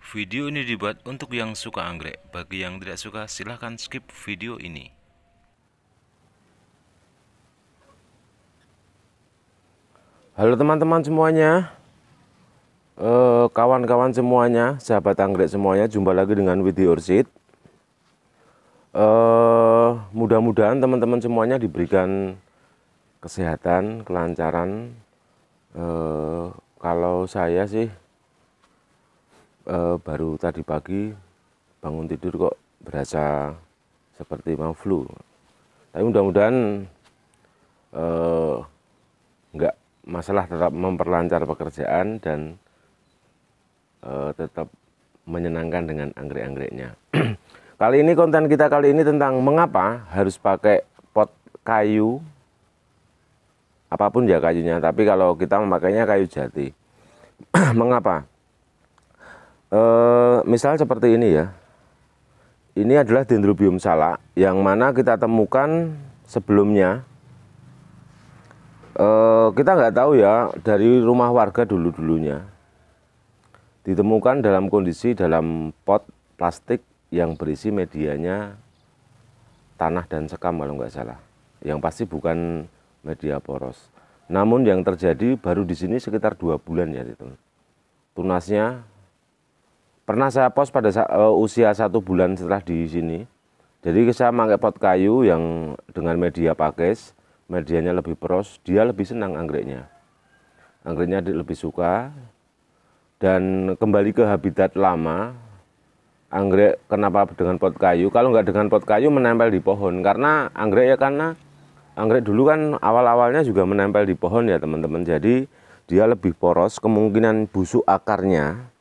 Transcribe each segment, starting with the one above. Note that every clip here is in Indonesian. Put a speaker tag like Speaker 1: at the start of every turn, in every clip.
Speaker 1: Video ini dibuat untuk yang suka anggrek. Bagi yang tidak suka, silahkan skip video ini.
Speaker 2: Halo teman-teman semuanya, kawan-kawan semuanya, sahabat anggrek semuanya, jumpa lagi dengan Widi Orchid. Mudah-mudahan teman-teman semuanya diberikan kesehatan, kelancaran. Kalau saya sih baru tadi pagi bangun tidur kok berasa seperti mau flu. Tapi mudah-mudahan enggak masalah, tetap memperlancar pekerjaan dan tetap menyenangkan dengan anggrek-anggreknya. Kali ini konten kita kali ini tentang mengapa harus pakai pot kayu, apapun ya kayunya, tapi kalau kita memakainya kayu jati. Mengapa? Misal seperti ini ya, ini adalah Dendrobium salak yang mana kita temukan sebelumnya. Kita nggak tahu ya, dari rumah warga dulu-dulunya ditemukan dalam kondisi dalam pot plastik yang berisi medianya tanah dan sekam kalau nggak salah. Yang pasti bukan media poros. Namun yang terjadi baru di sini sekitar 2 bulan ya itu. Tunasnya pernah saya post pada usia 1 bulan setelah di sini. Jadi saya pakai pot kayu yang dengan media pakis, medianya lebih poros, dia lebih senang anggreknya. Anggreknya lebih suka dan kembali ke habitat lama. Anggrek kenapa dengan pot kayu? Kalau nggak dengan pot kayu menempel di pohon, karena anggrek ya, karena anggrek dulu kan awal-awalnya juga menempel di pohon ya teman-teman. Jadi dia lebih poros, kemungkinan busuk akarnya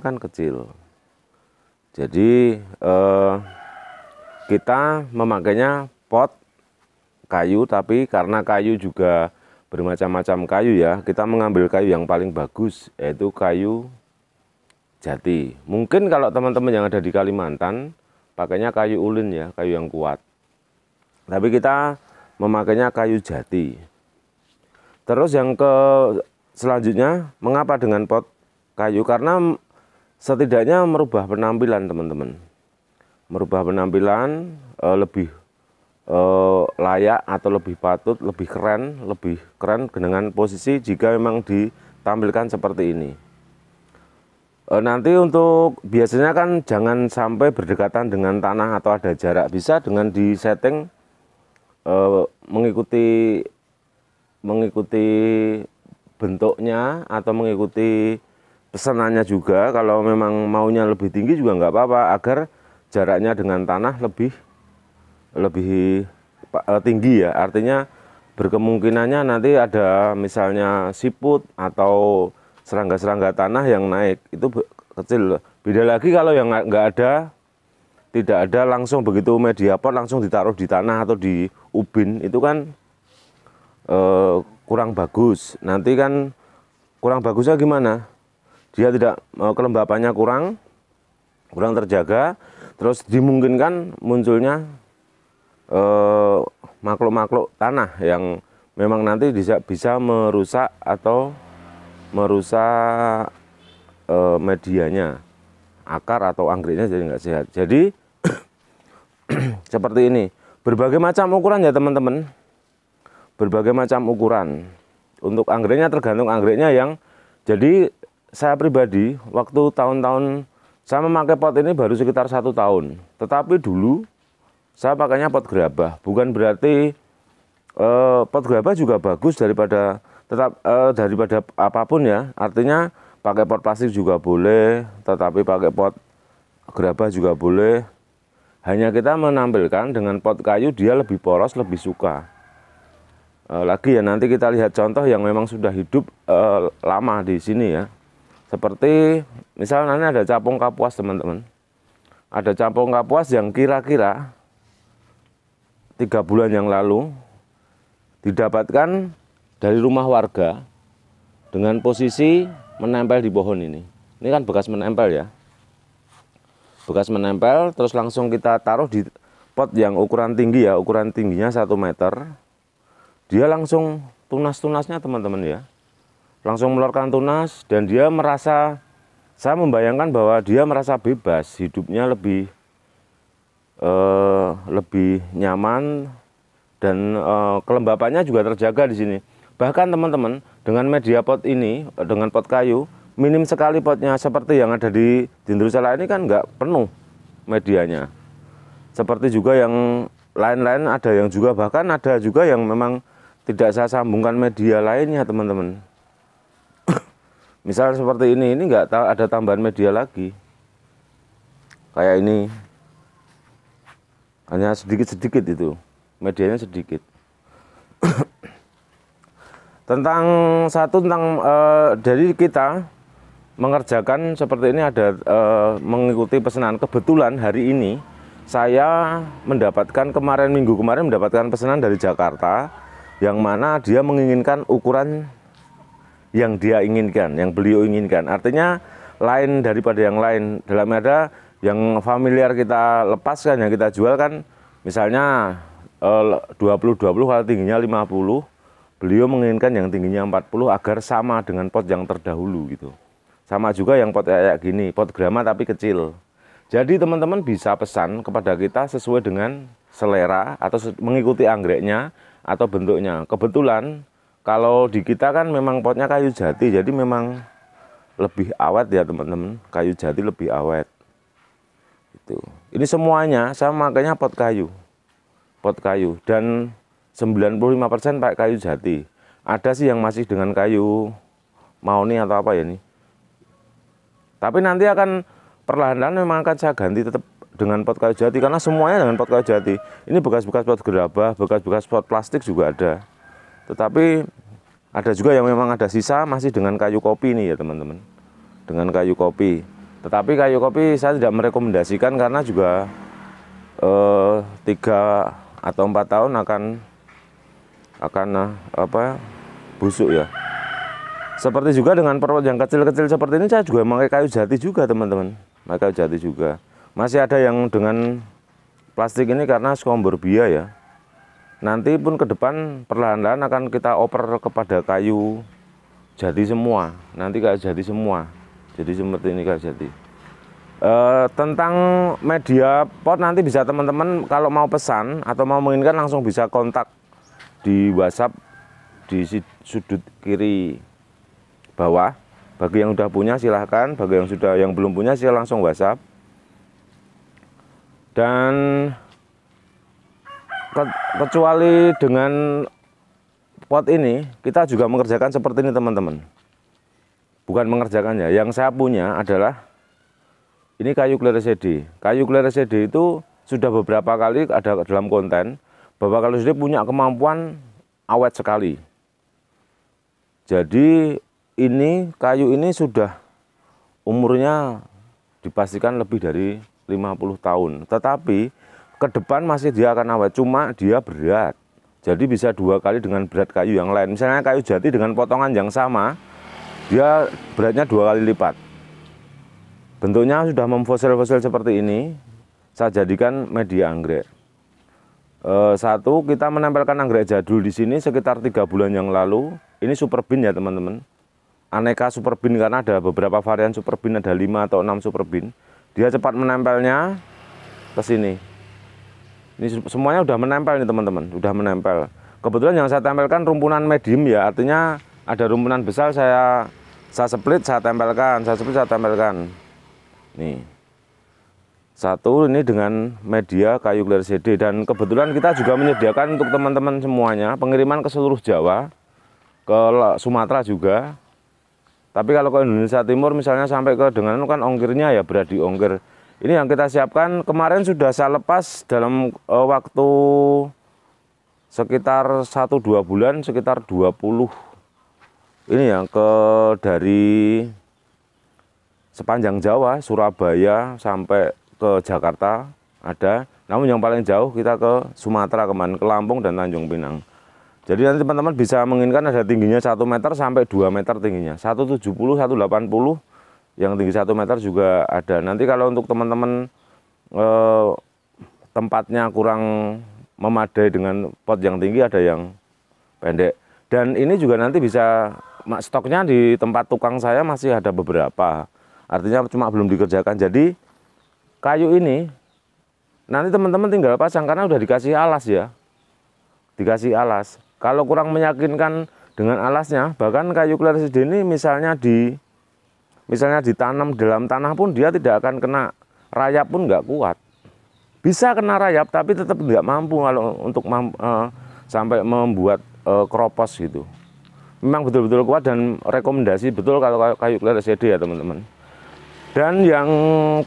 Speaker 2: kan kecil. Jadi kita memakainya pot kayu, tapi karena kayu juga bermacam-macam kayu ya, kita mengambil kayu yang paling bagus, yaitu kayu jati. Mungkin kalau teman-teman yang ada di Kalimantan pakainya kayu ulin ya, kayu yang kuat. Tapi kita memakainya kayu jati. Terus yang selanjutnya, mengapa dengan pot kayu? Karena setidaknya merubah penampilan teman-teman. Merubah penampilan lebih layak atau lebih patut, lebih keren dengan posisi jika memang ditampilkan seperti ini. Nanti untuk biasanya kan jangan sampai berdekatan dengan tanah atau ada jarak. Bisa dengan disetting mengikuti bentuknya atau mengikuti pesanannya juga. Kalau memang maunya lebih tinggi juga nggak apa-apa, agar jaraknya dengan tanah lebih tinggi ya. Artinya berkemungkinannya nanti ada misalnya siput atau serangga-serangga tanah yang naik, itu kecil. Beda lagi kalau yang nggak ada, tidak ada langsung begitu media pot langsung ditaruh di tanah atau di ubin, itu kan kurang bagus. Nanti kan kurang bagusnya gimana? Dia tidak, kelembapannya kurang terjaga, terus dimungkinkan munculnya makhluk-makhluk tanah yang memang nanti bisa merusak medianya, akar atau anggreknya jadi nggak sehat. Jadi seperti ini, berbagai macam ukuran ya teman-teman, berbagai macam ukuran. Untuk anggreknya tergantung anggreknya yang, jadi saya pribadi waktu tahun-tahun saya memakai pot ini baru sekitar 1 tahun. Tetapi dulu saya pakainya pot gerabah. Bukan berarti pot gerabah juga bagus daripada apapun ya. Artinya pakai pot plastik juga boleh, tetapi pakai pot gerabah juga boleh. Hanya kita menampilkan dengan pot kayu dia lebih poros, lebih suka. Lagi ya, nanti kita lihat contoh yang memang sudah hidup lama di sini ya. Seperti misalnya ada capung kapuas teman-teman. Ada capung kapuas yang kira-kira 3 bulan yang lalu didapatkan dari rumah warga dengan posisi menempel di pohon ini. Ini kan bekas menempel ya. Bekas menempel, terus langsung kita taruh di pot yang ukuran tinggi ya, ukuran tingginya 1 meter. Dia langsung tunas-tunasnya teman-teman ya. langsung mengeluarkan tunas, dan dia merasa, saya membayangkan bahwa dia merasa bebas, hidupnya lebih nyaman, dan kelembapannya juga terjaga di sini. Bahkan teman-teman, dengan media pot ini, dengan pot kayu, minim sekali potnya, seperti yang ada di Dendrosela ini kan nggak penuh medianya. Seperti juga yang lain-lain ada yang juga, bahkan ada juga yang memang tidak saya sambungkan media lainnya teman-teman. Misal seperti ini nggak ada tambahan media lagi. Kayak ini. Hanya sedikit-sedikit itu, medianya sedikit. Tentang dari kita mengerjakan seperti ini ada mengikuti pesanan. Kebetulan hari ini saya mendapatkan minggu kemarin mendapatkan pesanan dari Jakarta, yang mana dia menginginkan ukuran yang dia inginkan, yang beliau inginkan. Artinya lain daripada yang lain. Dalam ada yang familiar kita lepaskan, yang kita jual kan misalnya 20-20 kalau tingginya 50, beliau menginginkan yang tingginya 40 agar sama dengan pot yang terdahulu gitu. Sama juga yang pot kayak gini, pot grama tapi kecil. Jadi teman-teman bisa pesan kepada kita sesuai dengan selera atau mengikuti anggreknya atau bentuknya. Kebetulan kalau di kita kan memang potnya kayu jati, jadi memang lebih awet ya teman-teman, kayu jati lebih awet. Itu. Ini semuanya saya makanya pot kayu, dan 95% pakai kayu jati. Ada sih yang masih dengan kayu mahoni atau apa ya ini. Tapi nanti akan perlahan-lahan memang akan saya ganti tetap dengan pot kayu jati, karena semuanya dengan pot kayu jati. Ini bekas-bekas pot gerabah, bekas-bekas pot plastik juga ada. Tetapi ada juga yang memang ada sisa masih dengan kayu kopi nih ya teman-teman, dengan kayu kopi. Tetapi kayu kopi saya tidak merekomendasikan karena juga 3 atau 4 tahun akan busuk ya. Seperti juga dengan perpot yang kecil-kecil seperti ini saya juga memakai kayu jati juga teman-teman, pakai kayu jati juga. Masih ada yang dengan plastik ini karena skomborbia ya. Nanti pun ke depan perlahan-lahan akan kita oper kepada kayu jati semua. Nanti kayu jati semua. Jadi seperti ini kayu jati. Tentang media pot nanti bisa teman-teman kalau mau pesan atau mau menginginkan langsung bisa kontak di WhatsApp di sudut kiri bawah. Bagi yang sudah punya silahkan, bagi yang belum punya silahkan langsung WhatsApp. Dan kecuali dengan pot ini, kita juga mengerjakan seperti ini teman-teman. Bukan mengerjakannya, yang saya punya adalah ini kayu clear CD. Kayu clear CD itu sudah beberapa kali ada dalam konten bahwa kayu CD punya kemampuan awet sekali. Jadi kayu ini sudah umurnya dipastikan lebih dari 50 tahun. Tetapi ke depan masih dia akan awet, cuma dia berat. Jadi bisa 2 kali dengan berat kayu yang lain. Misalnya kayu jati dengan potongan yang sama, dia beratnya 2 kali lipat. Bentuknya sudah memfosil-fosil seperti ini, saya jadikan media anggrek. Satu, kita menempelkan anggrek jadul di sini sekitar 3 bulan yang lalu. Ini super bin ya teman-teman. Aneka super bin karena ada beberapa varian super bin, ada 5 atau 6 super bin. Dia cepat menempelnya ke sini. Ini semuanya udah menempel nih teman-teman, udah menempel. Kebetulan yang saya tempelkan rumpunan medium ya, artinya ada rumpunan besar saya split, saya tempelkan, Nih, satu ini dengan media kayu clear CD, dan kebetulan kita juga menyediakan untuk teman-teman semuanya pengiriman ke seluruh Jawa, ke Sumatera juga. Tapi kalau ke Indonesia Timur misalnya sampai ke Denganan kan ongkirnya ya berat di ongkir. Ini yang kita siapkan kemarin sudah saya lepas dalam waktu sekitar 1-2 bulan, sekitar 20 ini yang dari sepanjang Jawa, Surabaya sampai ke Jakarta ada. Namun yang paling jauh kita ke Sumatera kemarin, ke Lampung dan Tanjung Pinang. Jadi nanti teman-teman bisa menginginkan ada tingginya 1 meter sampai 2 meter tingginya. 170, 180, yang tinggi 1 meter juga ada. Nanti kalau untuk teman-teman tempatnya kurang memadai dengan pot yang tinggi, ada yang pendek. Dan ini juga nanti bisa stoknya di tempat tukang saya masih ada beberapa. Artinya cuma belum dikerjakan. Jadi kayu ini nanti teman-teman tinggal pasang karena udah dikasih alas ya. Dikasih alas. Kalau kurang meyakinkan dengan alasnya, bahkan kayu Cleresidhe ini misalnya ditanam dalam tanah pun dia tidak akan kena rayap pun nggak kuat. Bisa kena rayap tapi tetap nggak mampu kalau untuk sampai membuat kropos gitu. Memang betul-betul kuat dan rekomendasi betul kalau kayu Cleresidhe ya teman-teman. Dan yang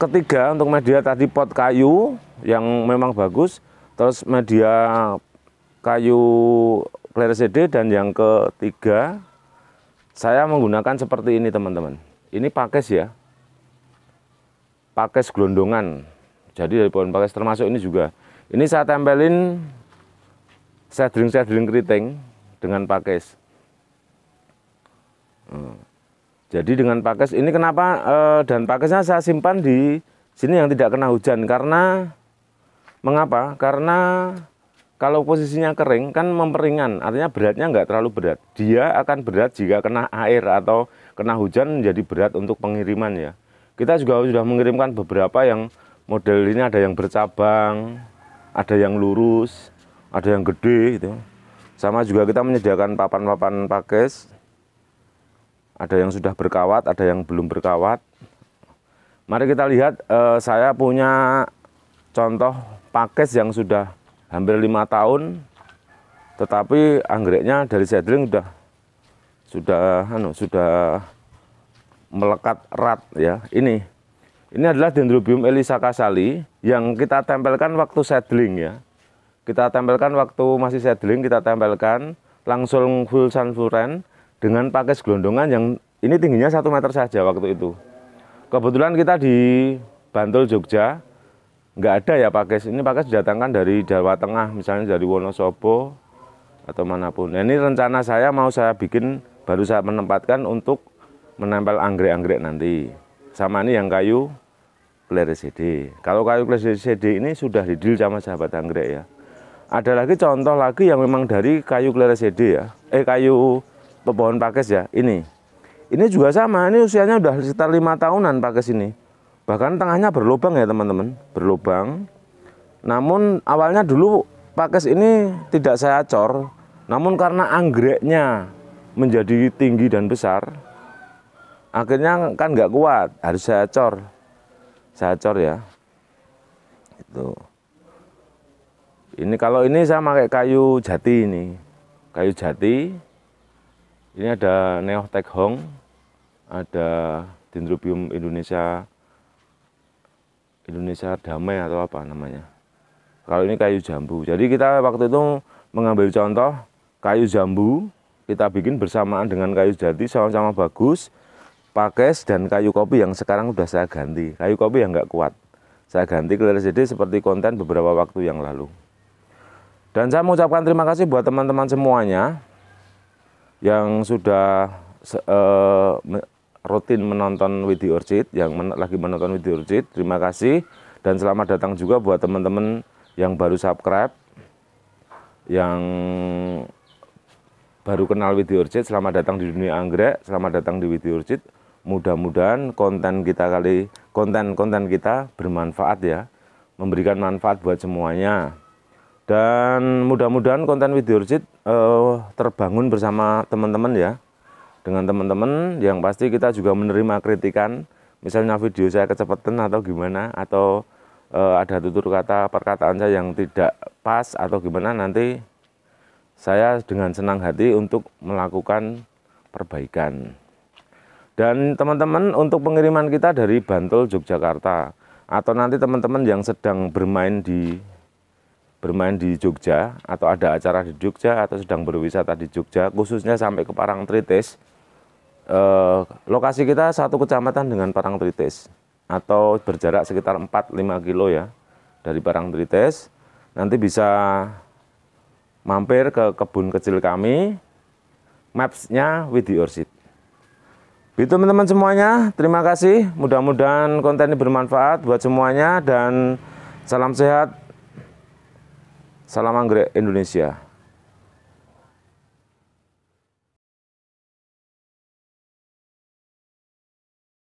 Speaker 2: ketiga untuk media tadi pot kayu yang memang bagus, terus media kayu Cleresidhe, dan yang ketiga saya menggunakan seperti ini teman-teman. Ini pakis ya, pakis gelondongan. Jadi dari pohon pakis termasuk ini juga. Ini saya tempelin seedling keriting dengan pakis. Jadi dengan pakis ini kenapa dan pakisnya saya simpan di sini yang tidak kena hujan karena mengapa? Karena kalau posisinya kering kan memperingan, artinya beratnya nggak terlalu berat. Dia akan berat jika kena air atau kena hujan menjadi berat untuk pengiriman ya. Kita juga sudah mengirimkan beberapa yang model ini, ada yang bercabang, ada yang lurus, ada yang gede gitu. Sama juga kita menyediakan papan-papan pakis. Ada yang sudah berkawat, ada yang belum berkawat. Mari kita lihat, saya punya contoh pakis yang sudah hampir 5 tahun, tetapi anggreknya dari seedling sudah melekat erat ya. Ini adalah Dendrobium elisa-casali yang kita tempelkan waktu seedling ya. Kita tempelkan waktu masih seedling, kita tempelkan langsung full sunfloren dengan pakis gelondongan yang ini tingginya 1 meter saja waktu itu. Kebetulan kita di Bantul, Jogja, nggak ada ya pakis. Ini pakis didatangkan dari Jawa Tengah, misalnya dari Wonosobo atau manapun. Nah, ini rencana saya mau saya bikin, baru saya menempatkan untuk menempel anggrek-anggrek nanti. Sama ini yang kayu Cleresidhe. Kalau kayu Cleresidhe ini sudah di-deal sama sahabat anggrek ya. Ada lagi contoh lagi yang memang dari kayu Cleresidhe ya. Kayu pohon pakis ya. Ini juga sama. Ini usianya udah sekitar 5 tahunan pakis ini. Bahkan tengahnya berlubang ya teman-teman, berlubang. Namun awalnya dulu pakis ini tidak saya cor, namun karena anggreknya menjadi tinggi dan besar, akhirnya kan nggak kuat, harus saya cor ya. Itu. Ini kalau ini saya pakai kayu jati ini, kayu jati. Ini ada Neoh Tek Hong, ada Dendrobium Indonesia Damai atau apa namanya. Kalau ini kayu jambu. Jadi kita waktu itu mengambil contoh kayu jambu, kita bikin bersamaan dengan kayu jati, sama-sama bagus. Pakis dan kayu kopi yang sekarang sudah saya ganti. Kayu kopi yang nggak kuat, saya ganti Cleresidhe seperti konten beberapa waktu yang lalu. Dan saya mengucapkan terima kasih buat teman-teman semuanya yang sudah rutin menonton Widi Orchid, yang lagi menonton Widi Orchid, terima kasih. Dan selamat datang juga buat teman-teman yang baru subscribe, yang baru kenal Widi Orchid, selamat datang di dunia anggrek, selamat datang di Widi Orchid. Mudah-mudahan konten kita bermanfaat ya, memberikan manfaat buat semuanya. Dan mudah-mudahan konten Widi Orchid terbangun bersama teman-teman ya. Dengan teman-teman yang pasti kita juga menerima kritikan, misalnya video saya kecepatan atau gimana, atau ada tutur kata perkataan saya yang tidak pas atau gimana, nanti saya dengan senang hati untuk melakukan perbaikan. Dan teman-teman, untuk pengiriman kita dari Bantul, Yogyakarta, atau nanti teman-teman yang sedang bermain di Jogja, atau ada acara di Jogja, atau sedang berwisata di Jogja, khususnya sampai ke Parangtritis. Lokasi kita satu kecamatan dengan Parangtritis, atau berjarak sekitar 4-5 kilo ya dari Parangtritis. Nanti bisa mampir ke kebun kecil kami, maps-nya Widi Orchid. Itu teman-teman semuanya, terima kasih. Mudah-mudahan konten ini bermanfaat buat semuanya, dan salam sehat, salam anggrek Indonesia.